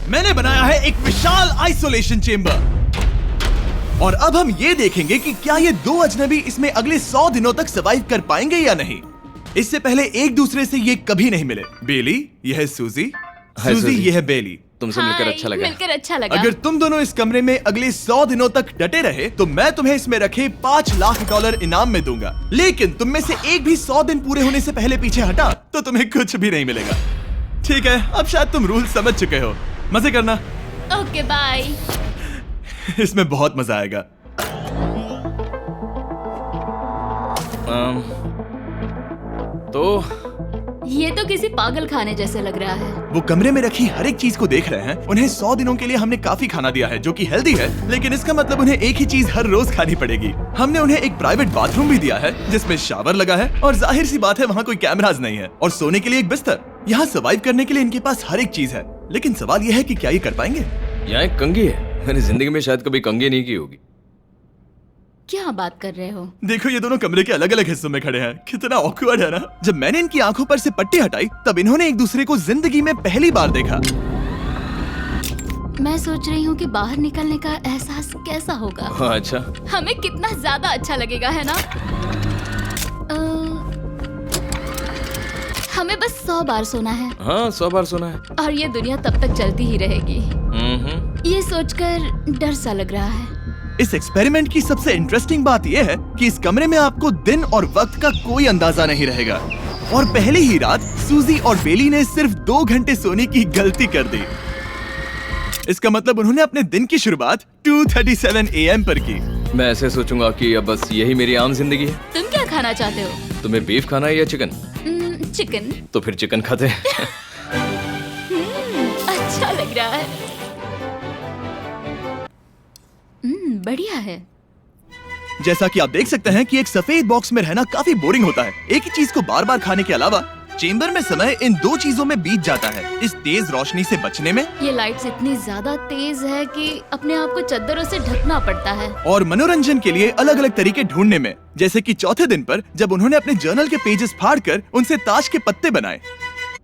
मैंने बनाया है एक विशाल आइसोलेशन चेंबर और अब हम ये देखेंगे कि क्या ये दो अजनबी इसमें अगले 100 दिनों तक सर्वाइव कर पाएंगे या नहीं। इससे पहले एक दूसरे से ये कभी नहीं मिले। बेली, यह है सूजी। सूजी, ये है बेली। तुमसे मिलकर अच्छा लगा। मिलकर अच्छा लगा। अगर तुम दोनों इस कमरे में अगले 100 दिनों तक डटे रहे तो मैं तुम्हें इसमें रखे $5 लाख इनाम में दूंगा। लेकिन तुम में से एक भी 100 दिन पूरे होने से पहले पीछे हटा तो तुम्हें कुछ भी नहीं मिलेगा। ठीक है, अब शायद तुम रूल समझ चुके हो। मजे करना। Okay bye. इसमें बहुत मजा आएगा। तो ये तो किसी पागल खाने जैसे लग रहा है। वो कमरे में रखी हर एक चीज को देख रहे हैं। उन्हें 100 दिनों के लिए हमने काफी खाना दिया है जो कि हेल्दी है, लेकिन इसका मतलब उन्हें एक ही चीज हर रोज खानी पड़ेगी। हमने उन्हें एक प्राइवेट बाथरूम भी दिया है जिसमें शावर लगा है और जाहिर सी बात है वहाँ कोई कैमराज नहीं है, और सोने के लिए एक बिस्तर। यहाँ सर्वाइव करने के लिए इनके पास हर एक चीज है, लेकिन सवाल यह है कि क्या ये कर पाएंगे। यहाँ एक कंघी है। मैंने जिंदगी में शायद कभी कंघी नहीं की होगी। क्या बात कर रहे हो? देखो, ये दोनों कमरे के अलग अलग हिस्सों में खड़े हैं। कितना ऑकवर्ड है ना। जब मैंने इनकी आंखों पर से पट्टी हटाई तब इन्होंने एक दूसरे को जिंदगी में पहली बार देखा। मैं सोच रही हूँ कि बाहर निकलने का एहसास कैसा होगा। हाँ, अच्छा। हमें कितना ज्यादा अच्छा लगेगा, है ना? हमें बस 100 बार सोना है। हाँ, 100 बार सोना है। और ये दुनिया तब तक चलती ही रहेगी। ये सोचकर डर सा लग रहा है। इस एक्सपेरिमेंट की सबसे इंटरेस्टिंग बात यह है कि इस कमरे में आपको दिन और वक्त का कोई अंदाजा नहीं रहेगा। और पहली ही रात सूजी और बेली ने सिर्फ 2 घंटे सोने की गलती कर दी। इसका मतलब उन्होंने अपने दिन की शुरुआत 2:37 AM पर की। मैं ऐसे सोचूंगा कि अब बस यही मेरी आम जिंदगी है। तुम क्या खाना चाहते हो? तुम्हें बीफ खाना है या चिकन? चिकन। तो फिर चिकन खाते हैं। अच्छा लग रहा है। बढ़िया है। जैसा कि आप देख सकते हैं कि एक सफेद बॉक्स में रहना काफी बोरिंग होता है। एक ही चीज को बार बार खाने के अलावा चेंबर में समय इन 2 चीजों में बीत जाता है, इस तेज रोशनी से बचने में। ये लाइट्स इतनी ज्यादा तेज है कि अपने आप को चद्दरों से ढकना पड़ता है। और मनोरंजन के लिए अलग अलग तरीके ढूंढने में, जैसे कि चौथे दिन पर जब उन्होंने अपने जर्नल के पेजेस फाड़कर उनसे ताश के पत्ते बनाए।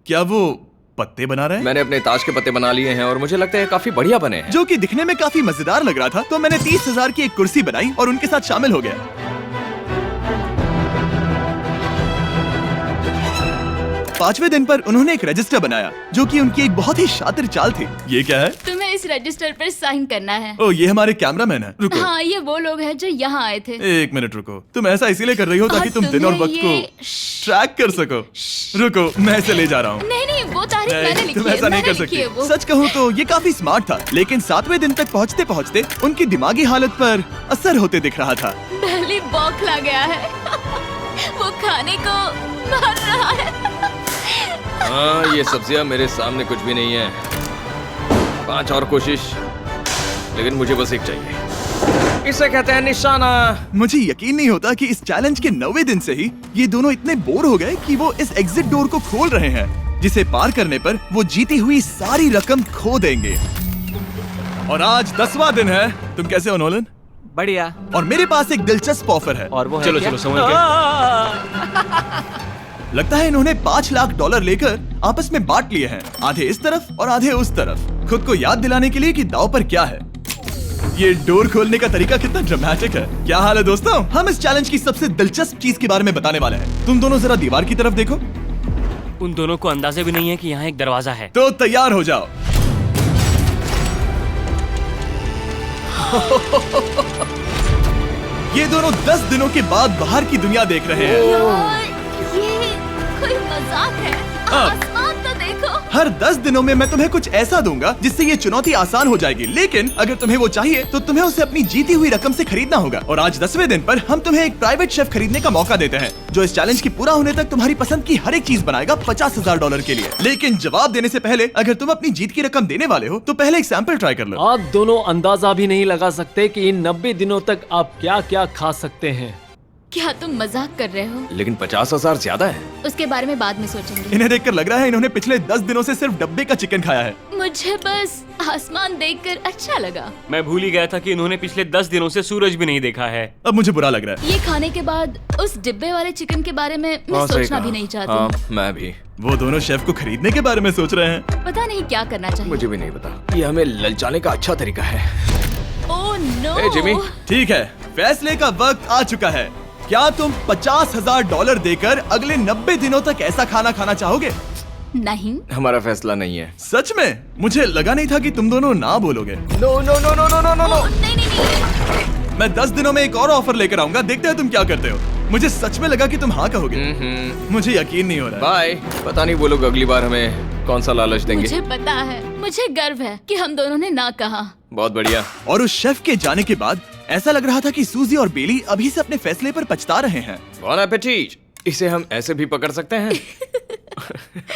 क्या वो पत्ते बना रहे हैं? मैंने अपने ताश के पत्ते बना लिए हैं और मुझे लगता है काफी बढ़िया बने हैं। जो कि दिखने में काफी मजेदार लग रहा था, तो मैंने 30,000 की एक कुर्सी बनाई और उनके साथ शामिल हो गया। 5वें दिन पर उन्होंने एक रजिस्टर बनाया जो कि उनकी एक बहुत ही शातिर चाल थी। ये क्या है? तुम्हें इस रजिस्टर पर साइन करना है। ओ, ये हमारे कैमरामैन है। रुको। हाँ, ये वो लोग हैं जो यहाँ आए थे। 1 मिनट रुको। तुम ऐसा इसीलिए कर रही हो ताकि और तुम दिन और तुम्हें वक्त को ट्रैक कर सको। रुको, मैं इसे ले जा रहा हूँ। नहीं, वो तारीख मैंने लिखी तुम है। ऐसा नहीं कर सकती। सच कहूँ तो ये काफी स्मार्ट था, लेकिन 7वें दिन तक पहुँचते पहुँचते उनकी दिमागी हालत पर असर होते दिख रहा था। पहली बौखला गया है। वो खाने को मार रहा है। हाँ, ये सब्जियां मेरे सामने कुछ भी नहीं है। 5 और कोशिश, लेकिन मुझे बस एक चाहिए। इसे कहते हैं निशाना। मुझे यकीन नहीं होता कि इस चैलेंज के 9वें दिन से ही ये दोनों इतने बोर हो गए कि वो इस एग्जिट डोर को खोल रहे हैं, जिसे पार करने पर वो जीती हुई सारी रकम खो देंगे। और आज 10वां दिन है। तुम कैसे हो नोलन? बढ़िया। और मेरे पास एक दिलचस्प ऑफर है। और वो है चलो क्या? चलो, समझ गए। लगता है इन्होंने $5 लाख लेकर आपस में बांट लिए हैं, आधे इस तरफ और आधे उस तरफ, खुद को याद दिलाने के लिए कि दांव पर क्या है। ये डोर खोलने का तरीका कितना ड्रामेटिक है। क्या हाल है दोस्तों? हम इस चैलेंज की सबसे दिलचस्प चीज के बारे में बताने वाले हैं। तुम दोनों जरा दीवार की तरफ देखो। उन दोनों को अंदाजा भी नहीं है कि यहाँ एक दरवाजा है। तो तैयार हो जाओ। ये दोनों 10 दिनों के बाद बाहर की दुनिया देख रहे हैं। यार, ये कोई मजाक है। आसमान तो देखो। हर 10 दिनों में मैं तुम्हें कुछ ऐसा दूंगा जिससे ये चुनौती आसान हो जाएगी, लेकिन अगर तुम्हें वो चाहिए तो तुम्हें उसे अपनी जीती हुई रकम से खरीदना होगा। और आज 10वें दिन पर हम तुम्हें एक प्राइवेट शेफ खरीदने का मौका देते हैं जो इस चैलेंज की पूरा होने तक तुम्हारी पसंद की हर एक चीज बनाएगा $50,000 के लिए। लेकिन जवाब देने से पहले अगर तुम अपनी जीत की रकम देने वाले हो तो पहले एक सैंपल ट्राई कर लो। आप दोनों अंदाजा भी नहीं लगा सकते कि इन 90 दिनों तक आप क्या क्या खा सकते हैं। क्या तुम मजाक कर रहे हो? लेकिन 50,000 ज्यादा है। उसके बारे में बाद में सोचेंगे। इन्हें देखकर लग रहा है इन्होंने पिछले 10 दिनों से सिर्फ डब्बे का चिकन खाया है। मुझे बस आसमान देखकर अच्छा लगा। मैं भूल ही गया था कि इन्होंने पिछले 10 दिनों से सूरज भी नहीं देखा है। अब मुझे बुरा लग रहा है। ये खाने के बाद उस डिब्बे वाले चिकन के बारे में मैं हाँ, सही सोचना कहा। भी नहीं चाहती। हाँ, मैं भी। वो दोनों शेफ को खरीदने के बारे में सोच रहे हैं। पता नहीं क्या करना चाहिए। मुझे भी नहीं पता। ये हमें ललचाने का अच्छा तरीका है। Oh no. ए, जिमी। ठीक है, फैसले का वक्त आ चुका है। क्या तुम $50,000 देकर अगले 90 दिनों तक ऐसा खाना खाना चाहोगे? नहीं। हमारा फैसला नहीं है। सच में? मुझे लगा नहीं था कि तुम दोनों ना बोलोगे। No no no no no no no oh, नहीं नहीं नहीं। मैं 10 दिनों में एक और ऑफर लेकर आऊंगा, देखते हैं तुम क्या करते हो। मुझे सच में लगा कि तुम हाँ कहोगे। मुझे यकीन नहीं हो रहा। बाय। पता नहीं वो लोग अगली बार हमें कौन सा लालच देंगे। मुझे पता है। मुझे गर्व है कि हम दोनों ने ना कहा। बहुत बढ़िया। और उस शेफ के जाने के बाद ऐसा लग रहा था कि सूजी और बेली अभी से अपने फैसले पर पछता रहे हैं। बॉन एपेटीट। इसे हम ऐसे भी पकड़ सकते हैं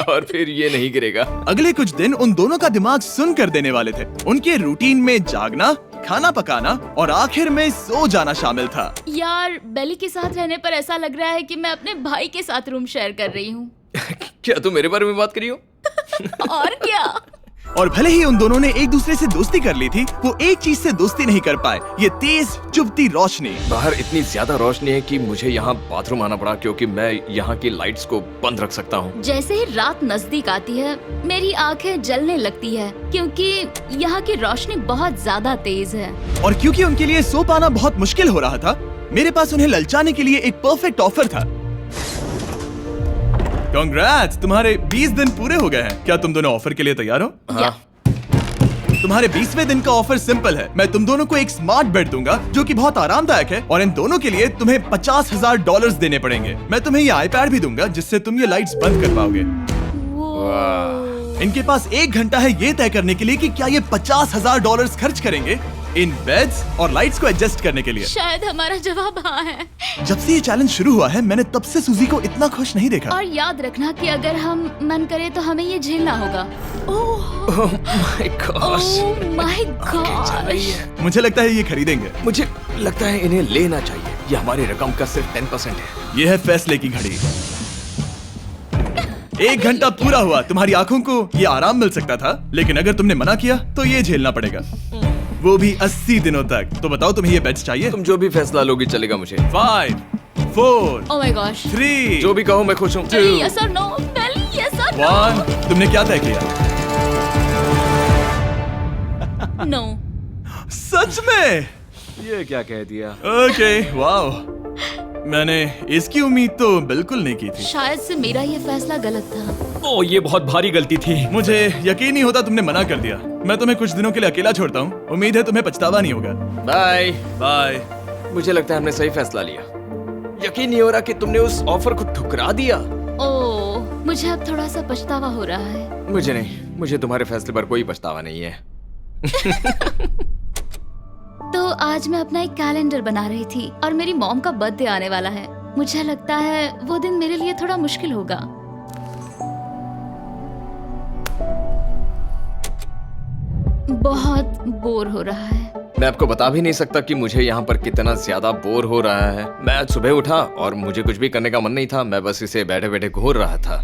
और फिर ये नहीं गिरेगा। अगले कुछ दिन उन दोनों का दिमाग सुन कर देने वाले थे। उनके रूटीन में जागना, खाना पकाना और आखिर में सो जाना शामिल था। यार, बेली के साथ रहने पर ऐसा लग रहा है कि मैं अपने भाई के साथ रूम शेयर कर रही हूँ। क्या तुम मेरे बारे में बात करी हो? और क्या? और भले ही उन दोनों ने एक दूसरे से दोस्ती कर ली थी, वो एक चीज से दोस्ती नहीं कर पाए, ये तेज चुभती रोशनी। बाहर इतनी ज्यादा रोशनी है कि मुझे यहाँ बाथरूम आना पड़ा क्योंकि मैं यहाँ की लाइट्स को बंद रख सकता हूँ। जैसे ही रात नजदीक आती है मेरी आंखें जलने लगती है क्योंकि यहाँ की रोशनी बहुत ज्यादा तेज है। और क्योंकि उनके लिए सो पाना बहुत मुश्किल हो रहा था, मेरे पास उन्हें ललचाने के लिए एक परफेक्ट ऑफर था। कांग्रेट्स, तुम्हारे 20 दिन पूरे हो गए हैं। क्या तुम दोनों ऑफर के लिए तैयार हो? या, तुम्हारे 20वें दिन का ऑफर सिंपल है। मैं तुम दोनों को एक स्मार्ट बेड दूंगा जो कि बहुत आरामदायक है, और इन दोनों के लिए तुम्हें $50,000 देने पड़ेगे। मैं तुम्हें ये आईपैड भी दूंगा जिससे तुम ये लाइट्स बंद कर पाओगे। वो इनके पास 1 घंटा है ये तय करने के लिए कि क्या ये $50,000 खर्च करेंगे इन बेड्स और लाइट्स को एडजस्ट करने के लिए। शायद हमारा जवाब हाँ है। जब से ये चैलेंज शुरू हुआ है, मैंने तब से सूजी को इतना खुश नहीं देखा। और याद रखना कि अगर हम मन करे तो हमें ये झेलना होगा। Oh my gosh. My gosh. मुझे लगता है ये खरीदेंगे। मुझे लगता है इन्हें लेना चाहिए। ये हमारी रकम का सिर्फ 10% है। ये है फैसले की घड़ी। 1 घंटा पूरा हुआ। तुम्हारी आंखों को ये आराम मिल सकता था, लेकिन अगर तुमने मना किया तो ये झेलना पड़ेगा, वो भी 80 दिनों तक। तो बताओ, तुम्हें ये बेड्स चाहिए? तुम जो भी फैसला लोगी चलेगा मुझे। 5, 4, ओह माय गॉश। 3, जो भी कहो मैं खुश हूँ। बेली यस और नो। बेली यस और 1। तुमने क्या तय किया? नो। सच में? ये क्या कह दिया? Okay, wow. मैंने इसकी उम्मीद तो बिल्कुल नहीं की थी। शायद से मेरा ये फैसला गलत था। ओ, ये बहुत भारी गलती थी। मुझे यकीन नहीं होता तुमने मना कर दिया। मैं तुम्हें कुछ दिनों के लिए अकेला छोड़ता हूँ। उम्मीद है तुम्हें पछतावा नहीं होगा। बाय। बाय। मुझे लगता है हमने सही फैसला लिया। यकीन नहीं हो रहा कि तुमने उस ऑफर को ठुकरा दिया। ओह, मुझे अब थोड़ा सा पछतावा हो रहा है। मुझे नहीं। मुझे तुम्हारे फैसले पर कोई पछतावा नहीं है। तो आज मैं अपना एक कैलेंडर बना रही थी और मेरी मॉम का बर्थडे आने वाला है। मुझे लगता है वो दिन मेरे लिए थोड़ा मुश्किल होगा। बहुत बोर हो रहा है। मैं आपको बता भी नहीं सकता कि मुझे यहाँ पर कितना ज्यादा बोर हो रहा है। मैं आज सुबह उठा और मुझे कुछ भी करने का मन नहीं था। मैं बस इसे बैठे बैठे घूर रहा था।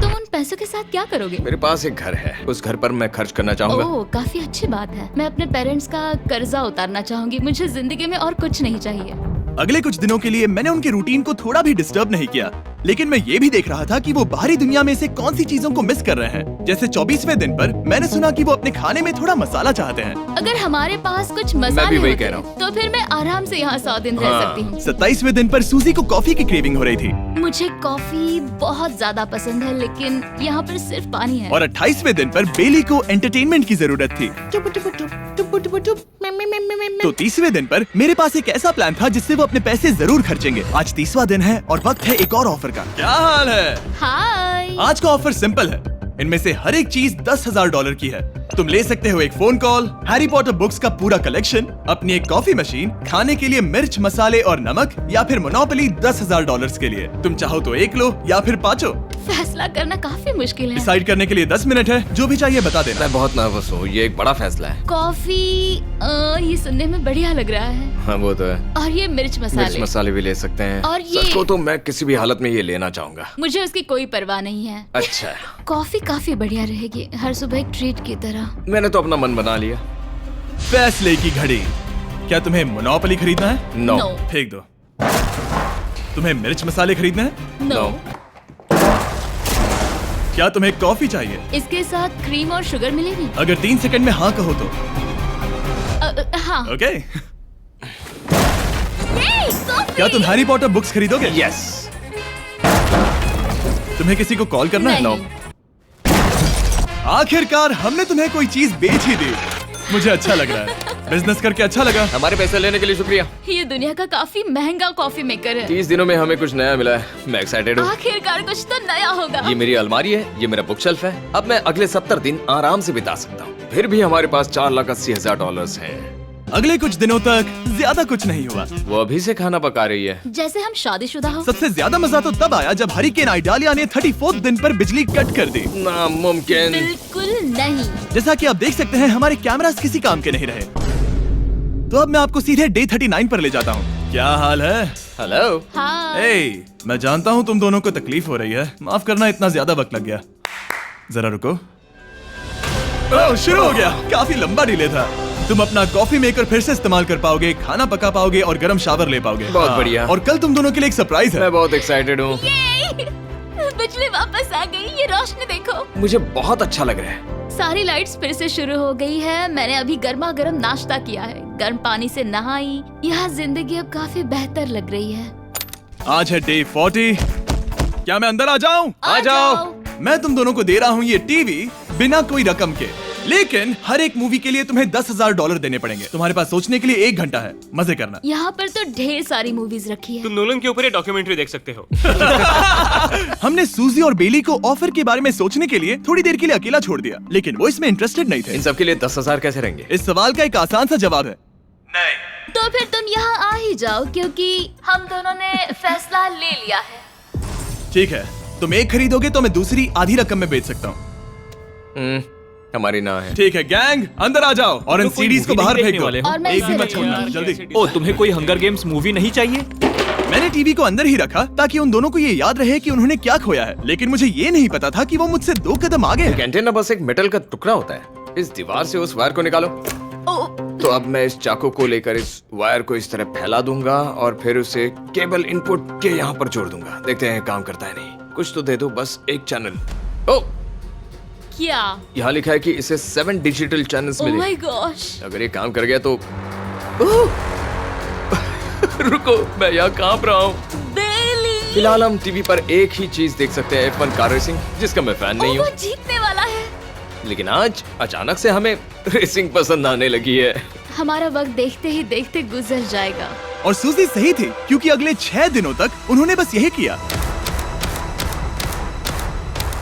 तुम उन पैसों के साथ क्या करोगे? मेरे पास एक घर है, उस घर पर मैं खर्च करना चाहूंगा। ओह, काफी अच्छी बात है। मैं अपने पेरेंट्स का कर्जा उतारना चाहूंगी। मुझे जिंदगी में और कुछ नहीं चाहिए। अगले कुछ दिनों के लिए मैंने उनके रूटीन को थोड़ा भी डिस्टर्ब नहीं किया, लेकिन मैं ये भी देख रहा था कि वो बाहरी दुनिया में से कौन सी चीजों को मिस कर रहे हैं। जैसे 24वें दिन पर मैंने सुना कि वो अपने खाने में थोड़ा मसाला चाहते हैं। अगर हमारे पास कुछ मैं भी मसाले वही होते कह रहा हूँ। तो फिर मैं आराम से यहाँ 100 दिन रह हाँ। सकती हूँ। 27वें दिन पर सूजी को कॉफी की क्रेविंग हो रही थी, मुझे कॉफी बहुत ज्यादा पसंद है, लेकिन यहाँ पर सिर्फ पानी है। और 28वें दिन पर बेली को एंटरटेनमेंट की जरूरत थी। तो 30वें दिन पर मेरे पास एक ऐसा प्लान था जिससे वो अपने पैसे जरूर खर्चेंगे। आज 30वां दिन है और वक्त है एक और ऑफर का। क्या हाल है? हाय। आज का ऑफर सिंपल है। इनमें से हर एक चीज $10,000 की है। तुम ले सकते हो एक phone call, Harry Potter books का पूरा कलेक्शन, अपनी एक कॉफी मशीन, खाने के लिए मिर्च, मसाले और नमक, या फिर मोनोपोली $10,000 के लिए। तुम चाहो तो 1 लो या फिर 5। फैसला करना काफी मुश्किल है। डिसाइड करने के लिए 10 मिनट है, जो भी चाहिए बता देना। मैं बहुत नर्वस हूँ, ये एक बड़ा फैसला है। कॉफी ये सुनने में बढ़िया लग रहा है। हाँ वो तो है। और ये मिर्च मिर्च मसाले, मसाले भी ले सकते हैं। और ये- सच को तो मैं किसी भी हालत में ये लेना चाहूंगा। मुझे उसकी कोई परवाह नहीं है। अच्छा, कॉफी काफी बढ़िया रहेगी, हर सुबह एक ट्रीट की तरह। मैंने तो अपना मन बना लिया। फैसले की घड़ी। क्या तुम्हें मोनोपोली खरीदना है? नो। No. फेंक दो। तुम्हें मिर्च मसाले खरीदने हैं? नो। क्या तुम्हें कॉफी चाहिए? इसके साथ क्रीम और शुगर मिलेगी? अगर 3 सेकंड में हाँ कहो तो। हाँ। ओके। Yay, coffee! क्या तुम हैरी पॉटर बुक्स खरीदोगे? यस। तुम्हें किसी को कॉल करना है? नहीं। आखिरकार हमने तुम्हें कोई चीज बेच ही दी। मुझे अच्छा लग रहा है। बिजनेस करके अच्छा लगा। हमारे पैसे लेने के लिए शुक्रिया। ये दुनिया का काफी महंगा कॉफी मेकर है। 30 दिनों में हमें कुछ नया मिला है। मैं एक्साइटेड हूँ। आखिरकार कुछ तो नया होगा। ये मेरी अलमारी है, ये मेरा बुक शेल्फ है। अब मैं अगले 70 दिन आराम से बिता सकता हूँ। फिर भी हमारे पास $4,80,000 हैं। अगले कुछ दिनों तक ज्यादा कुछ नहीं हुआ। वो अभी से खाना पका रही है। जैसे हम शादीशुदा हो। सबसे ज्यादा मजा तो तब आया जब हरिकेन आइडालिया ने 34th दिन पर बिजली कट कर दी। नामुमकिन। बिल्कुल नहीं। जैसा कि आप देख सकते हैं हमारे कैमरास किसी काम के नहीं रहे। तो अब मैं आपको सीधे डे 39 पर ले जाता हूँ। क्या हाल है? हेलो। हाँ। ए, मैं जानता हूँ तुम दोनों को तकलीफ हो रही है। माफ करना इतना ज्यादा वक्त लग गया। जरा रुको। ओह, शुरू हो गया। काफी लंबा डिले था। तुम अपना कॉफी मेकर फिर से इस्तेमाल कर पाओगे, खाना पका पाओगे और गर्म शावर ले पाओगे। बहुत हाँ, बढ़िया। और कल तुम दोनों के लिए एक सरप्राइज है। मैं बहुत एक्साइटेड हूँ। ये बिजली वापस आ गई। ये रोशनी देखो। मुझे बहुत अच्छा लग रहा है। सारी लाइट्स फिर से शुरू हो गई है। मैंने अभी गर्मा गर्म नाश्ता किया है, गर्म पानी से नहाई। यहाँ जिंदगी अब काफी बेहतर लग रही है। आज है डे 40। क्या मैं अंदर आ जाऊं? आ जाओ। मैं तुम दोनों को दे रहा हूँ ये टीवी बिना कोई रकम के, लेकिन हर एक मूवी के लिए तुम्हें $10,000 देने पड़ेंगे। तुम्हारे पास सोचने के लिए 1 घंटा है। मजे करना। यहाँ पर तो ढेर सारी मूवीज रखी है। तुम नोलन के ऊपर ये डॉक्यूमेंट्री देख सकते हो। हमने सूजी और बेली को ऑफर के बारे में सोचने के लिए थोड़ी देर के लिए अकेला छोड़ दिया, लेकिन वो इसमें इंटरेस्टेड नहीं थे। इन सब के लिए 10,000 कैसे रहेंगे? इस सवाल का एक आसान सा जवाब है नहीं। तो फिर तुम यहाँ आ ही जाओ, क्योंकि हम दोनों ने फैसला ले लिया है। ठीक है, तुम एक खरीदोगे तो मैं दूसरी आधी रकम में बेच सकता हूँ। हमारी ना है। ठीक है गैंग, अंदर आ जाओ और इन तो कोई सीडीज को movie बाहर नहीं फेंक देखने दो। वाले हो? और मैं एक इसे भी मत रखूंगी। छोड़ना, जल्दी। ओ, तुम्हें कोई हंगर गेम्स मूवी नहीं चाहिए? मैंने टीवी को अंदर ही रखा ताकि उन दोनों को ये याद रहे कि उन्होंने क्या खोया है, लेकिन मुझे ये नहीं पता था कि वो मुझसे 2 कदम आगे हैं। एंटेना बस एक मेटल का टुकड़ा होता है। इस दीवार से उस वायर को निकालो। ओ, तो अब मैं इस चाकू को लेकर इस वायर को इस तरह फैला दूंगा और फिर उसे केबल इनपुट के यहाँ पर जोड़ दूंगा। देखते हैं काम करता है नहीं। कुछ तो दे दो, बस एक चैनल। ओ, क्या? यहाँ लिखा है कि इसे 7 डिजिटल चैनल्स ओह मिले। My gosh. अगर ये काम कर गया तो रुको, मैं यहाँ कांप रहा हूँ। बेली। फिलहाल हम टीवी पर एक ही चीज देख सकते हैं, F1 कार रेसिंग, जिसका मैं फैन नहीं वो हूँ। जीतने वाला है। लेकिन आज अचानक से हमें रेसिंग पसंद आने लगी है। हमारा वक्त देखते ही देखते गुजर जाएगा। और सूजी सही थी, क्योंकि अगले 6 दिनों तक उन्होंने बस यही किया।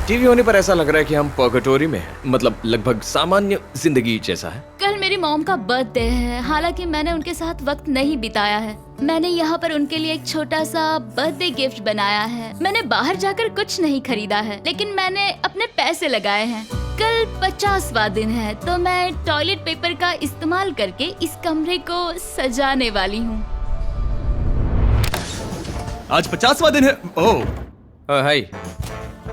टीवी होने पर ऐसा लग रहा है कि हम पर्गेटोरी में हैं, मतलब लगभग सामान्य जिंदगी जैसा है। कल मेरी मॉम का बर्थडे है, हालांकि मैंने उनके साथ वक्त नहीं बिताया है। मैंने यहाँ पर उनके लिए एक छोटा सा बर्थडे गिफ्ट बनाया है। मैंने बाहर जाकर कुछ नहीं खरीदा है, लेकिन मैंने अपने पैसे लगाए हैं। कल 50वां दिन है, तो मैं टॉयलेट पेपर का इस्तेमाल करके इस कमरे को सजाने वाली हूँ। आज 50वां दिन है। ओह, हाय।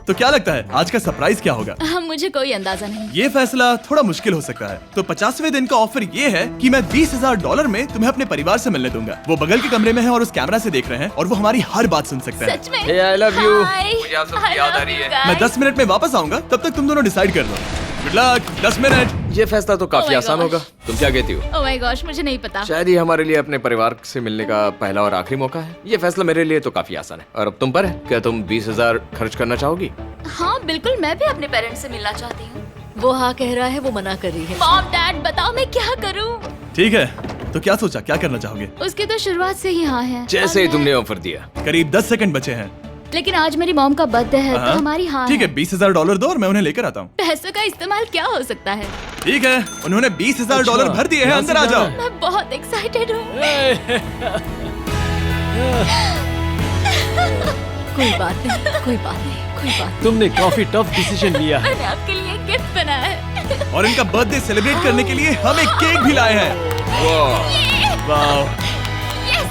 तो क्या लगता है आज का सरप्राइज क्या होगा? मुझे कोई अंदाजा नहीं। ये फैसला थोड़ा मुश्किल हो सकता है। तो 50वें दिन का ऑफर ये है कि मैं $20,000 में तुम्हें अपने परिवार से मिलने दूंगा। वो बगल के कमरे में है और उस कैमरा से देख रहे हैं और वो हमारी हर बात सुन सकते हैं। सच में? Hey, I love you. Hi. मुझे आप सबकी I याद आ love रही you है। guys. मैं 10 मिनट में वापस आऊंगा, तब तक तुम दोनों डिसाइड कर लो। Good luck. 10 मिनट। ये फैसला तो काफी Oh my आसान gosh. होगा। तुम क्या कहती हो? ओह माय गॉश, मुझे नहीं पता। शायद ये हमारे लिए अपने परिवार से मिलने का पहला और आखिरी मौका है। ये फैसला मेरे लिए तो काफी आसान है। और अब तुम पर है। क्या तुम 20,000 खर्च करना चाहोगी? हाँ बिल्कुल, मैं भी अपने पेरेंट्स से मिलना चाहती हूँ। वो हाँ कह रहा है, वो मना कर रही है। मॉम डैड बताओ मैं क्या करूँ? ठीक है, तो क्या सोचा, क्या करना चाहोगे? उसकी तो शुरुआत से ही हाँ है। जैसे ही और तुमने ऑफर दिया। करीब 10 सेकंड बचे हैं। लेकिन आज मेरी मॉम का बर्थडे है, तो हाँ? हमारी हाँ ठीक है, $20,000 दो और मैं उन्हें लेकर आता हूँ। पैसों का इस्तेमाल क्या हो सकता है? ठीक है, उन्होंने $20,000 भर दिए हैं। अंदर आ जाओ। मैं बहुत एक्साइटेड हूँ। कोई बात नहीं, कोई बात नहीं, कोई बात तुमने काफी टफ डिसीजन लिया है। मैंने आपके लिए गिफ्ट बनाया है। और इनका बर्थडे सेलिब्रेट करने के लिए हम एक केक भी लाए हैं। वाह,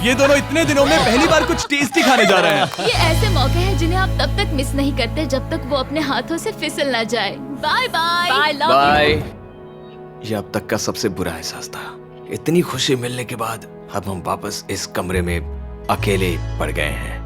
ये दोनों इतने दिनों में पहली बार कुछ टेस्टी खाने जा रहे हैं। ये ऐसे मौके हैं जिन्हें आप तब तक मिस नहीं करते जब तक वो अपने हाथों से फिसल ना जाए। Bye bye. Bye love bye. ये अब तक का सबसे बुरा एहसास था। इतनी खुशी मिलने के बाद अब हम वापस इस कमरे में अकेले पड़ गए हैं।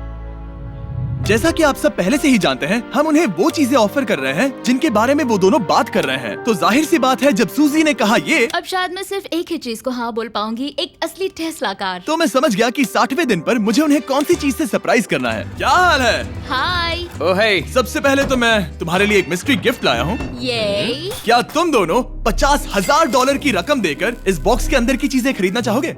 जैसा कि आप सब पहले से ही जानते हैं, हम उन्हें वो चीजें ऑफर कर रहे हैं जिनके बारे में वो दोनों बात कर रहे हैं। तो जाहिर सी बात है, जब सूजी ने कहा ये, अब शायद मैं सिर्फ एक ही चीज को हाँ बोल पाऊंगी, एक असली टेस्ला कार। तो मैं समझ गया कि 60वें दिन पर मुझे उन्हें कौन सी चीज से सरप्राइज करना है। क्या हाल है? हाय। ओह हे, सबसे पहले तो मैं तुम्हारे लिए एक मिस्ट्री गिफ्ट लाया हूँ। ये क्या तुम दोनों $50,000 की रकम देकर इस बॉक्स के अंदर की चीजें खरीदना चाहोगे?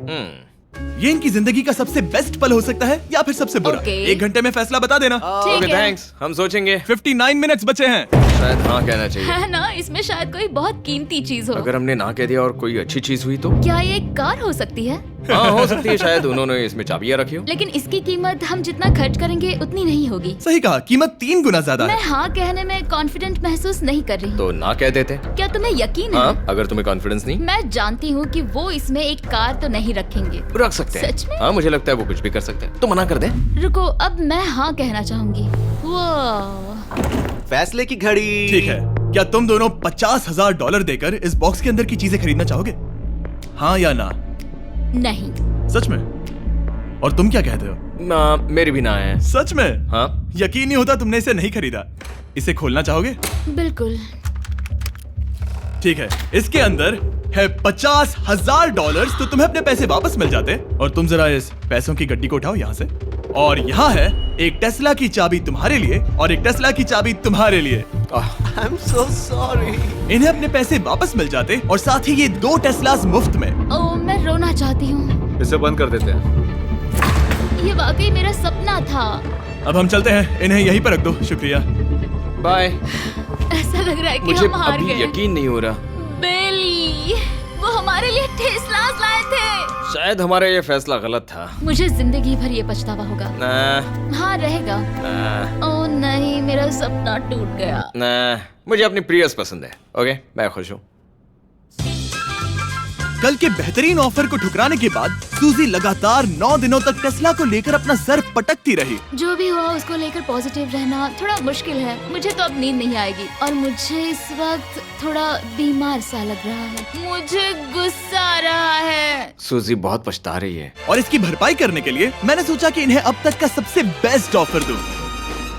ये इनकी जिंदगी का सबसे बेस्ट पल हो सकता है या फिर सबसे बुरा। Okay. 1 घंटे में फैसला बता देना। ठीक ओके है। थैंक्स, हम सोचेंगे। 59 मिनट्स बचे हैं। शायद हाँ कहना चाहिए। है ना, इसमें शायद कोई बहुत कीमती चीज हो। अगर हमने ना कह दिया और कोई अच्छी चीज हुई तो? क्या ये एक कार हो सकती है? हाँ हो सकती है, शायद उन्होंने इसमें चाबियां रखी हो। लेकिन इसकी कीमत हम जितना खर्च करेंगे उतनी नहीं होगी। सही कहा, कीमत 3 गुना ज्यादा मैं है। हाँ कहने में कॉन्फिडेंट महसूस नहीं कर रही। तो ना कह देते। क्या तुम्हें यकीन है? हाँ, अगर तुम्हें कॉन्फिडेंस नहीं, मैं जानती हूँ कि वो इसमें एक कार तो नहीं रखेंगे। रख सकते हैं। सच में? हाँ मुझे लगता है वो कुछ भी कर सकते हैं। तो मना कर दे। रुको, अब मैं हाँ कहना चाहूंगी। वो फैसले की घड़ी। ठीक है, क्या तुम दोनों $50,000 देकर इस बॉक्स के अंदर की चीजें खरीदना चाहोगे? हाँ या ना? नहीं। सच में? और तुम क्या कहते हो? ना, मेरी भी ना है। सच में? हाँ यकीन नहीं होता तुमने इसे नहीं खरीदा। इसे खोलना चाहोगे? बिल्कुल। ठीक है, इसके अंदर है $50,000, तो तुम्हें अपने पैसे वापस मिल जाते। और तुम जरा इस पैसों की गड्डी को उठाओ यहाँ से। और यहाँ है एक टेस्ला की चाबी तुम्हारे लिए और एक टेस्ला की चाबी तुम्हारे लिए। I am so sorry. इन्हें अपने पैसे वापस मिल जाते और साथ ही ये 2 टेस्लास मुफ्त में। ओ, मैं रोना चाहती हूँ। इसे बंद कर देते हैं। ये वाकई मेरा सपना था। अब हम चलते हैं, इन्हें यहीं पर रख दो। शुक्रिया। बाय। ऐसा लग रहा है कि मुझे हम हार अभी गए। यकीन नहीं हो रहा। बेली, वो हमारे लिए टेस्लास लाए थे। शायद हमारा ये फैसला गलत था। मुझे जिंदगी भर ये पछतावा होगा। ना, हाँ रहेगा। ना, ओ नहीं, मेरा सपना टूट गया। ना, मुझे अपनी प्रियस पसंद है। ओके, मैं खुश हूँ। कल के बेहतरीन ऑफर को ठुकराने के बाद सूजी लगातार 9 दिनों तक टेस्ला को लेकर अपना सर पटकती रही। जो भी हुआ उसको लेकर पॉजिटिव रहना थोड़ा मुश्किल है। मुझे तो अब नींद नहीं आएगी और मुझे इस वक्त थोड़ा बीमार सा लग रहा है। मुझे गुस्सा आ रहा है। सूजी बहुत पछता रही है। और इसकी भरपाई करने के लिए मैंने सोचा कि इन्हें अब तक का सबसे बेस्ट ऑफर दूं।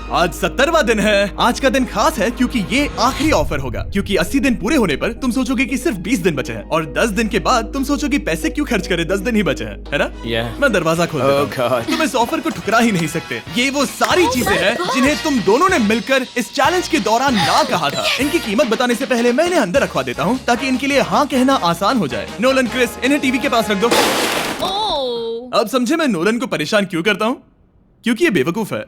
आज 70वां दिन है। आज का दिन खास है क्योंकि ये आखिरी ऑफर होगा। क्योंकि 80 दिन पूरे होने पर तुम सोचोगे कि सिर्फ 20 दिन बचे हैं और 10 दिन के बाद तुम सोचोगे पैसे क्यों खर्च करें, 10 दिन ही बचे हैं, है ना? Yeah. मैं दरवाजा खोल देता Oh हूं। God. तुम इस ऑफर को ठुकरा ही नहीं सकते। ये वो सारी चीजें हैं जिन्हें तुम दोनों ने मिलकर इस चैलेंज के दौरान ना कहा था। इनकी कीमत बताने से पहले मैं इन्हें अंदर रखवा देता हूँ ताकि इनके लिए हाँ कहना आसान हो जाए। नोलन, क्रिस, इन्हें टीवी के पास रख दो। ओ, अब समझे मैं नोलन को परेशान क्यों करता हूँ? क्योंकि ये बेवकूफ है।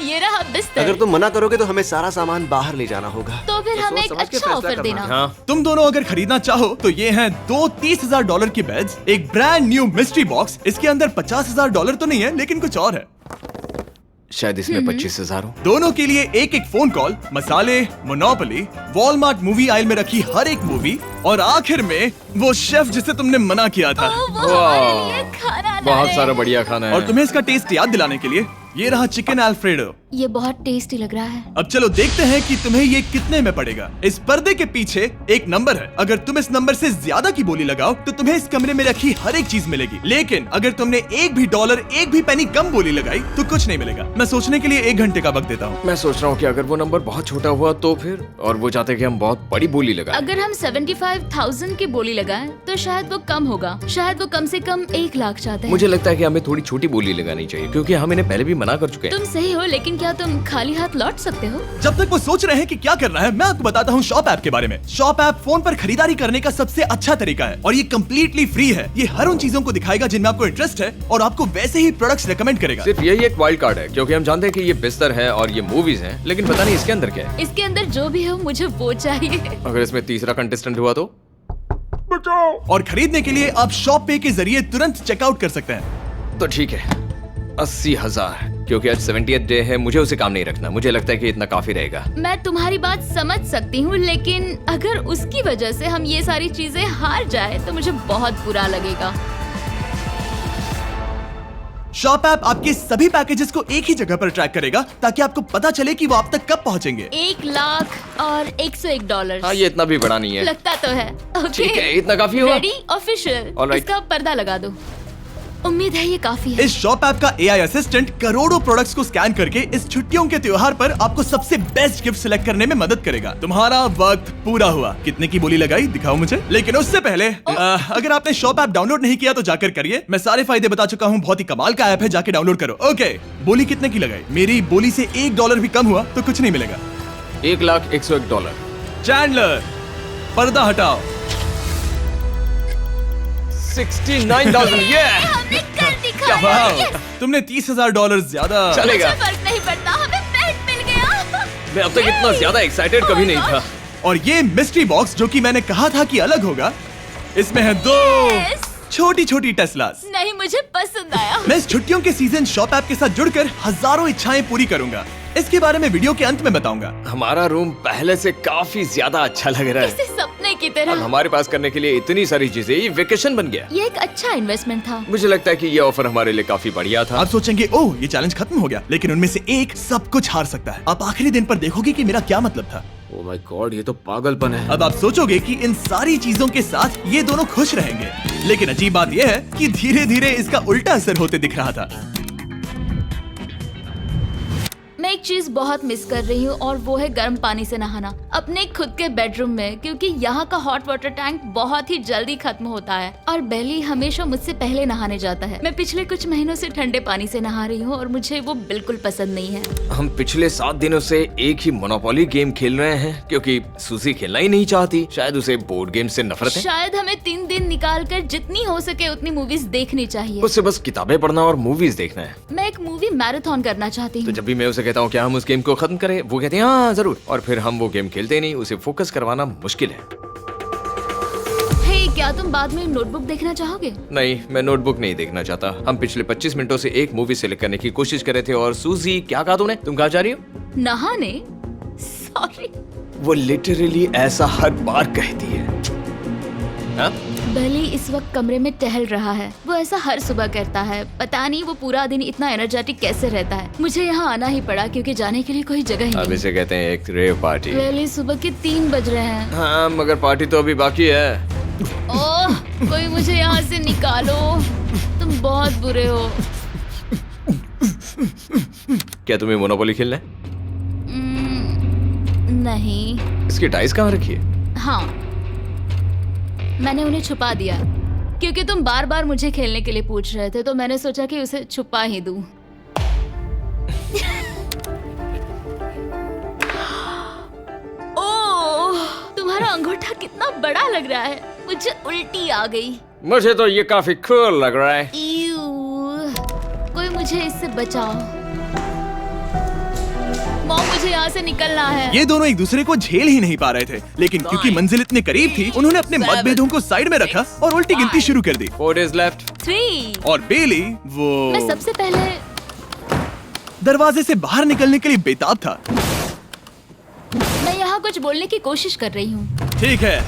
ये रहा बिस्तर। अगर तुम मना करोगे तो हमें सारा सामान बाहर ले जाना होगा। तो फिर हमें सोच एक समझ के अच्छा फैसला ऑफर करना। देना। हाँ, तुम दोनों अगर खरीदना चाहो तो ये हैं 2 $30,000 के बेड्स, एक ब्रांड न्यू मिस्ट्री बॉक्स। इसके अंदर $50,000 तो नहीं है लेकिन कुछ और है। शायद इसमें 25,000 हो। दोनों के लिए एक एक फोन कॉल, मसाले, मोनोपोली, वॉलमार्ट मूवी आइल में रखी हर एक मूवी और आखिर में वो शेफ जिसे तुमने मना किया था। ओ, वो हमारे लिए खाना बहुत लाए। सारा बढ़िया खाना है। और तुम्हें इसका टेस्ट याद दिलाने के लिए ये रहा चिकन अल्फ्रेडो। ये बहुत टेस्टी लग रहा है। अब चलो देखते हैं कि तुम्हें ये कितने में पड़ेगा। इस पर्दे के पीछे एक नंबर है। अगर तुम इस नंबर से ज्यादा की बोली लगाओ तो तुम्हें इस कमरे में रखी हर एक चीज मिलेगी। लेकिन अगर तुमने एक भी डॉलर, एक भी पेनी कम बोली लगाई तो कुछ नहीं मिलेगा। मैं सोचने के लिए 1 घंटे का वक्त देता हूँ। मैं सोच रहा हूँ कि अगर वो नंबर बहुत छोटा हुआ तो फिर, और वो चाहते कि हम बहुत बड़ी बोली लगाएं। अगर हम 75,000 की बोली लगाएं तो शायद वो कम होगा। शायद वो कम से कम 1 लाख चाहते हैं। मुझे लगता है कि हमें थोड़ी छोटी बोली लगानी चाहिए क्योंकि हम इन्हें पहले भी मना कर चुके हैं। तुम सही हो, लेकिन क्या तुम खाली हाथ लौट सकते हो? जब तक वो सोच रहे हैं कि क्या करना है, मैं आपको बताता हूँ शॉप ऐप के बारे में। शॉप ऐप फोन पर खरीदारी करने का सबसे अच्छा तरीका है और ये कम्प्लीटली फ्री है। ये हर उन चीजों को दिखाएगा जिनमें आपको इंटरेस्ट है और आपको वैसे ही प्रोडक्ट्स रेकमेंड करेगा। सिर्फ यही एक वाइल्ड कार्ड है क्योंकि हम जानते हैं कि ये बिस्तर है और ये मूवीज हैं, लेकिन पता नहीं इसके अंदर क्या है। इसके अंदर जो भी हो मुझे वो चाहिए। अगर इसमें तीसरा कंटेस्टेंट हुआ तो? और खरीदने के लिए आप शॉप पे के जरिए तुरंत चेकआउट कर सकते हैं। तो ठीक है, 80,000। क्योंकि आज 70th डे है, मुझे उसे काम नहीं रखना। मुझे लगता है कि इतना काफी रहेगा। मैं तुम्हारी बात समझ सकती हूँ, लेकिन अगर उसकी वजह से हम ये सारी चीजें हार जाए तो मुझे बहुत बुरा लगेगा। शॉप ऐप आपके सभी पैकेजेस को एक ही जगह पर ट्रैक करेगा ताकि आपको पता चले कि वो आप तक कब पहुंचेंगे। 1 लाख और $101। हाँ, ये इतना भी बड़ा नहीं है। लगता तो है। ओके, ठीक है, इतना काफी हुआ। Ready, official. Alright. इसका पर्दा लगा दो। उम्मीद है ये काफी है। इस शॉप ऐप का AI असिस्टेंट करोड़ों प्रोडक्ट्स को स्कैन करके इस छुट्टियों के त्योहार पर आपको सबसे बेस्ट गिफ्ट सिलेक्ट करने में मदद करेगा। तुम्हारा वक्त पूरा हुआ। कितने की बोली लगाई दिखाओ मुझे। लेकिन उससे पहले अगर आपने शॉप ऐप डाउनलोड नहीं किया तो जाकर करिए। मैं सारे फायदे बता चुका हूँ। बहुत ही कमाल का ऐप है, जाके डाउनलोड करो। ओके, बोली कितने की लगाई? मेरी बोली से $1 भी कम हुआ तो कुछ नहीं मिलेगा। $1,01,000। चैंडलर, पर्दा हटाओ। 69,000। ये हमने कर दिखाया। वाह, Yes! तुमने $30,000 ज्यादा। चलेगा। मुझे फर्क नहीं पड़ता, हमें पेट मिल गया। मैं अब तक इतना ज्यादा एक्साइटेड कभी नहीं था। और ये मिस्ट्री बॉक्स जो कि मैंने कहा था कि अलग होगा, इसमें है 2 Yes! छोटी छोटी टेस्लास। नहीं, मुझे पसंद आया। मैं इस छुट्टियों के सीजन शॉप ऐप के साथ जुड़कर हजारों इच्छाएं पूरी करूंगा। इसके बारे में वीडियो के अंत में बताऊंगा। हमारा रूम पहले से काफी ज्यादा अच्छा लग रहा है। इसे सपने की अब तरह। हमारे पास करने के लिए इतनी सारी चीजें, ये वेकेशन बन गया। ये एक अच्छा इन्वेस्टमेंट था। मुझे लगता है कि ये ऑफर हमारे लिए काफी बढ़िया था। आप सोचेंगे ओह ये चैलेंज खत्म हो गया, लेकिन उनमें से एक सब कुछ हार सकता है। आप आखिरी दिन पर देखोगे कि मेरा क्या मतलब था। ओह माय गॉड, ये तो पागलपन है। अब आप सोचोगे कि इन सारी चीजों के साथ ये दोनों खुश रहेंगे, लेकिन अजीब बात यह है कि धीरे धीरे इसका उल्टा असर होते दिख रहा था। मैं एक चीज बहुत मिस कर रही हूँ और वो है गर्म पानी से नहाना अपने खुद के बेडरूम में, क्योंकि यहाँ का हॉट वाटर टैंक बहुत ही जल्दी खत्म होता है और बेली हमेशा मुझसे पहले नहाने जाता है। मैं पिछले कुछ महीनों से ठंडे पानी से नहा रही हूँ और मुझे वो बिल्कुल पसंद नहीं है। हम पिछले 7 दिनों से एक ही मोनोपोली गेम खेल रहे हैं क्योंकि सूजी खेलना ही नहीं चाहती। शायद उसे बोर्ड गेम से नफरत है। शायद हमें 3 दिन निकाल कर जितनी हो सके उतनी मूवीज देखनी चाहिए। उससे बस किताबें पढ़ना और मूवीज देखना है। मैं एक मूवी मैराथन करना चाहती तो हूँ। जब भी मैं उसे कहता हूँ क्या हम उस गेम को खत्म करें, वो कहते हैं हाँ जरूर, और फिर हम वो गेम खेलते नहीं। उसे फोकस करवाना मुश्किल है। हे, क्या तुम बाद में नोटबुक देखना चाहोगे? नहीं, मैं नोटबुक नहीं देखना चाहता। हम पिछले 25 मिनटों से एक मूवी सिलेक्ट करने की कोशिश कर रहे थे। और सूजी, क्या कहा तूने? तुम कहाँ जा रही हो? नहाने? सॉरी। वो लिटरली ऐसा हर बार कहती है। हाँ? बेली इस वक्त कमरे में टहल रहा है। वो ऐसा हर सुबह करता है। पता नहीं वो पूरा दिन इतना एनर्जेटिक कैसे रहता है। मुझे यहाँ आना ही पड़ा क्योंकि जाने के लिए कोई जगह ही अब नहीं। इसे कहते हैं एक रेव पार्टी। बेली, सुबह के 3 बज रहे हैं। हाँ, मगर पार्टी तो अभी बाकी है। ओह, कोई मुझे यहाँ से निकालो। तुम बहुत बुरे हो। क्या तुम्हें मोनोपोली खेलना है? नहीं। इसकी डाइस कहाँ रखी है? हाँ, मैंने उन्हें छुपा दिया क्योंकि तुम बार बार मुझे खेलने के लिए पूछ रहे थे, तो मैंने सोचा कि उसे छुपा ही दूं। ओह, तुम्हारा अंगूठा कितना बड़ा लग रहा है। मुझे उल्टी आ गई। मुझे तो ये काफी कूल लग रहा है। ईयू, कोई मुझे इससे बचाओ। मॉम, मुझे यहाँ से निकलना है। ये दोनों एक दूसरे को झेल ही नहीं पा रहे थे, लेकिन क्योंकि मंजिल इतने करीब थी, उन्होंने अपने मतभेदों को साइड में रखा और उल्टी गिनती शुरू कर दी। 4 days left। 3। और बेली मैं वो सबसे पहले दरवाजे से बाहर निकलने के लिए बेताब था। मैं यहाँ कुछ बोलने की कोशिश कर रही हूँ। ठीक है,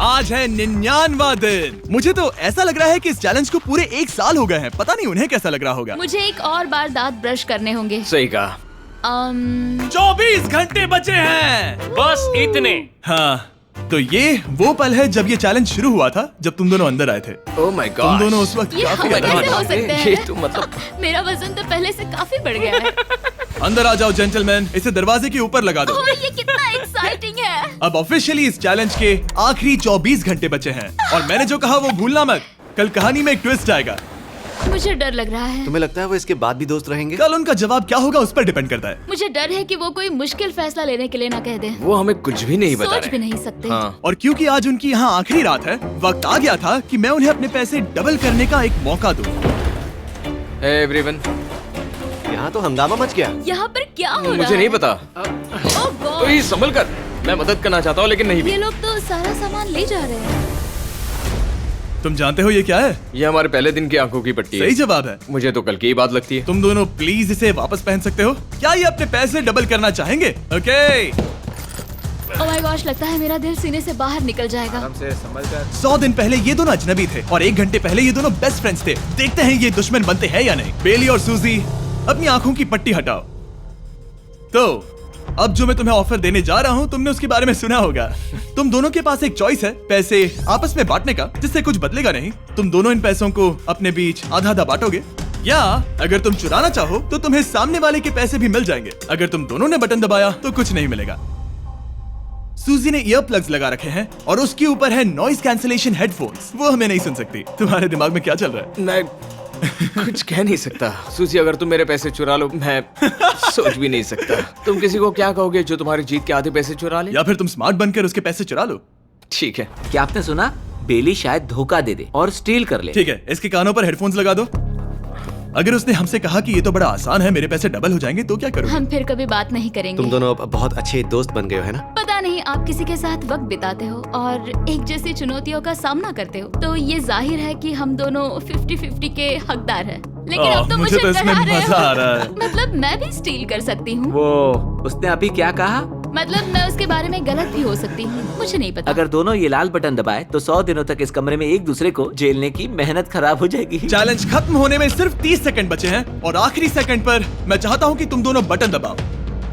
आज है 99वां दिन। मुझे तो ऐसा लग रहा है कि इस चैलेंज को पूरे 1 साल हो गए हैं। पता नहीं उन्हें कैसा लग रहा होगा। मुझे एक और बार दांत ब्रश करने होंगे। सही कहा। 24 घंटे बचे हैं। बस इतने। हाँ, तो ये वो पल है जब ये चैलेंज शुरू हुआ था, जब तुम दोनों अंदर आए थे। ओह माय तुम गॉड। दोनों उस वक्त ये काफी हम अलग कैसे थे। हो सकते हैं? ये तो मतलब मेरा वजन तो पहले से काफी बढ़ गया है। अंदर आ जाओ जेंटलमैन, इसे दरवाजे के ऊपर लगा दो। ओह, ये कितना एक्साइटिंग है। अब ऑफिशियली इस चैलेंज के आखिरी 24 घंटे बचे हैं और मैंने जो कहा वो भूलना मत। कल कहानी में एक ट्विस्ट आएगा। मुझे डर लग रहा है। तुम्हें लगता है वो इसके बाद भी दोस्त रहेंगे? कल उनका जवाब क्या होगा उस पर डिपेंड करता है। मुझे डर है कि वो कोई मुश्किल फैसला लेने के लिए ना कह दे। वो हमें कुछ भी नहीं बता सोच रहे। भी नहीं सकते। हाँ। और क्योंकि आज उनकी यहाँ आखिरी रात है, वक्त आ गया था कि मैं उन्हें अपने पैसे डबल करने का एक मौका दूं। Hey everyone। यहाँ तो हंगामा मच गया। यहाँ पर क्या हो रहा है? मुझे नहीं पता। ओह गॉड, तो संभल कर। मैं मदद करना चाहता हूँ लेकिन नहीं भी। ये लोग तो सारा सामान ले जा रहे हैं। तुम जानते हो ये क्या है? ये हमारे पहले दिन की आंखों की पट्टी सही है। जवाब है। मुझे तो कल की ही बात लगती है। तुम दोनों प्लीज इसे वापस पहन सकते हो? क्या ये अपने पैसे डबल करना चाहेंगे? ओके। ओह माय गॉश, लगता है मेरा दिल सीने से बाहर निकल जाएगा। 100 दिन पहले ये दोनों अजनबी थे और 1 घंटे पहले ये दोनों बेस्ट फ्रेंड्स थे। देखते हैं ये दुश्मन बनते हैं या नहीं। बेली और सूजी, अपनी आंखों की पट्टी हटाओ। तो अब जो मैं तुम्हें ऑफर देने जा रहा हूँ, तुमने उसके बारे में सुना होगा। तुम दोनों के पास एक चॉइस है पैसे आपस में बांटने का, जिससे कुछ बदलेगा नहीं। तुम दोनों इन पैसों को अपने बीच आधा आधा बांटोगे, या अगर तुम चुराना चाहो तो तुम्हें सामने वाले के पैसे भी मिल जाएंगे। अगर तुम दोनों ने बटन दबाया तो कुछ नहीं मिलेगा। सूजी ने ईयर प्लग्स लगा रखे हैं और उसके ऊपर है नॉइस कैंसिलेशन हेडफोन्स। वो हमें नहीं सुन सकती। तुम्हारे दिमाग में क्या चल रहा है? मैं कुछ कह नहीं सकता। सूजी, अगर तुम मेरे पैसे चुरा लो, मैं सोच भी नहीं सकता। तुम किसी को क्या कहोगे जो तुम्हारी जीत के आधे पैसे चुरा ले? या फिर तुम स्मार्ट बनकर उसके पैसे चुरा लो। ठीक है। क्या आपने सुना? बेली शायद धोखा दे दे और स्टील कर ले। ठीक है, इसके कानों पर हेडफोन्स लगा दो। अगर उसने हमसे कहा कि ये तो बड़ा आसान है, मेरे पैसे डबल हो जाएंगे, तो क्या करोगे? हम फिर कभी बात नहीं करेंगे। तुम दोनों अब बहुत अच्छे दोस्त बन गए हो, है ना? पता नहीं, आप किसी के साथ वक्त बिताते हो और एक जैसी चुनौतियों का सामना करते हो, तो ये जाहिर है कि हम दोनों 50-50 के हकदार हैं। लेकिन अब तो मुझे तो इसमें डरा रहे मजा आ रहा है। हो। मतलब मैं भी स्टील कर सकती हूँ। वो उसने अभी क्या कहा? मतलब मैं उसके बारे में गलत भी हो सकती हूँ, मुझे नहीं पता। अगर दोनों ये लाल बटन दबाए तो 100 दिनों तक इस कमरे में एक दूसरे को झेलने की मेहनत खराब हो जाएगी। चैलेंज खत्म होने में सिर्फ 30 सेकंड बचे हैं और आखिरी सेकंड पर मैं चाहता हूँ कि तुम दोनों बटन दबाओ।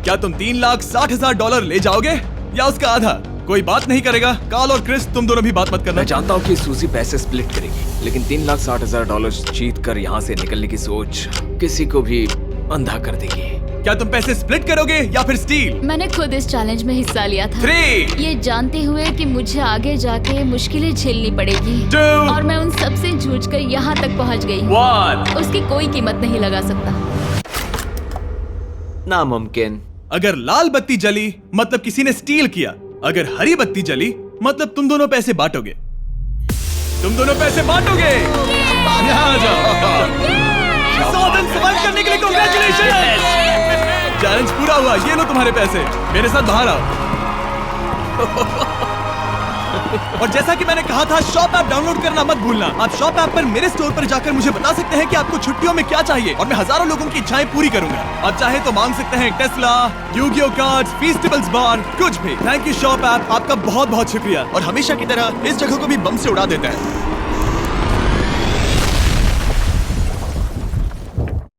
क्या तुम $3,60,000 ले जाओगे या उसका आधा? कोई बात नहीं करेगा। कार्ल और क्रिस, तुम दोनों भी बात मत करना। मैं जानता हूँ कि सूजी पैसे स्प्लिट करेगी, लेकिन $3,60,000 जीत कर यहाँ से निकलने की सोच किसी को भी अंधा कर देगी। क्या तुम पैसे स्प्लिट करोगे या फिर स्टील? मैंने खुद इस चैलेंज में हिस्सा लिया था, 3, ये जानते हुए कि मुझे आगे जाके मुश्किलें झेलनी पड़ेगी 2, और मैं उन सब से जूझकर यहाँ तक पहुँच गई। 1। उसकी कोई कीमत नहीं लगा सकता। नामुमकिन। अगर लाल बत्ती जली मतलब किसी ने स्टील किया, अगर हरी बत्ती जली मतलब तुम दोनों पैसे बांटोगे। तुम दोनों पैसे बांटोगे। यहाँ आ जाओ। 100 दिन सर्वाइव करने के लिए कांग्रेचुलेशन। चैलेंज पूरा हुआ। ये लो तुम्हारे पैसे, मेरे साथ बाहर आओ। और जैसा कि मैंने कहा था, शॉप ऐप डाउनलोड करना मत भूलना। आप शॉप ऐप पर मेरे स्टोर पर जाकर मुझे बता सकते हैं कि आपको छुट्टियों में क्या चाहिए और मैं हजारों लोगों की इच्छाएं पूरी करूंगा। आप चाहे तो मांग सकते हैं टेस्ला, यूगियो कार्ड्स, फीस्टिवल्स बार, कुछ भी। थैंक यू शॉप ऐप, आपका बहुत बहुत शुक्रिया। और हमेशा की तरह इस जगह को भी बम से उड़ा देते हैं।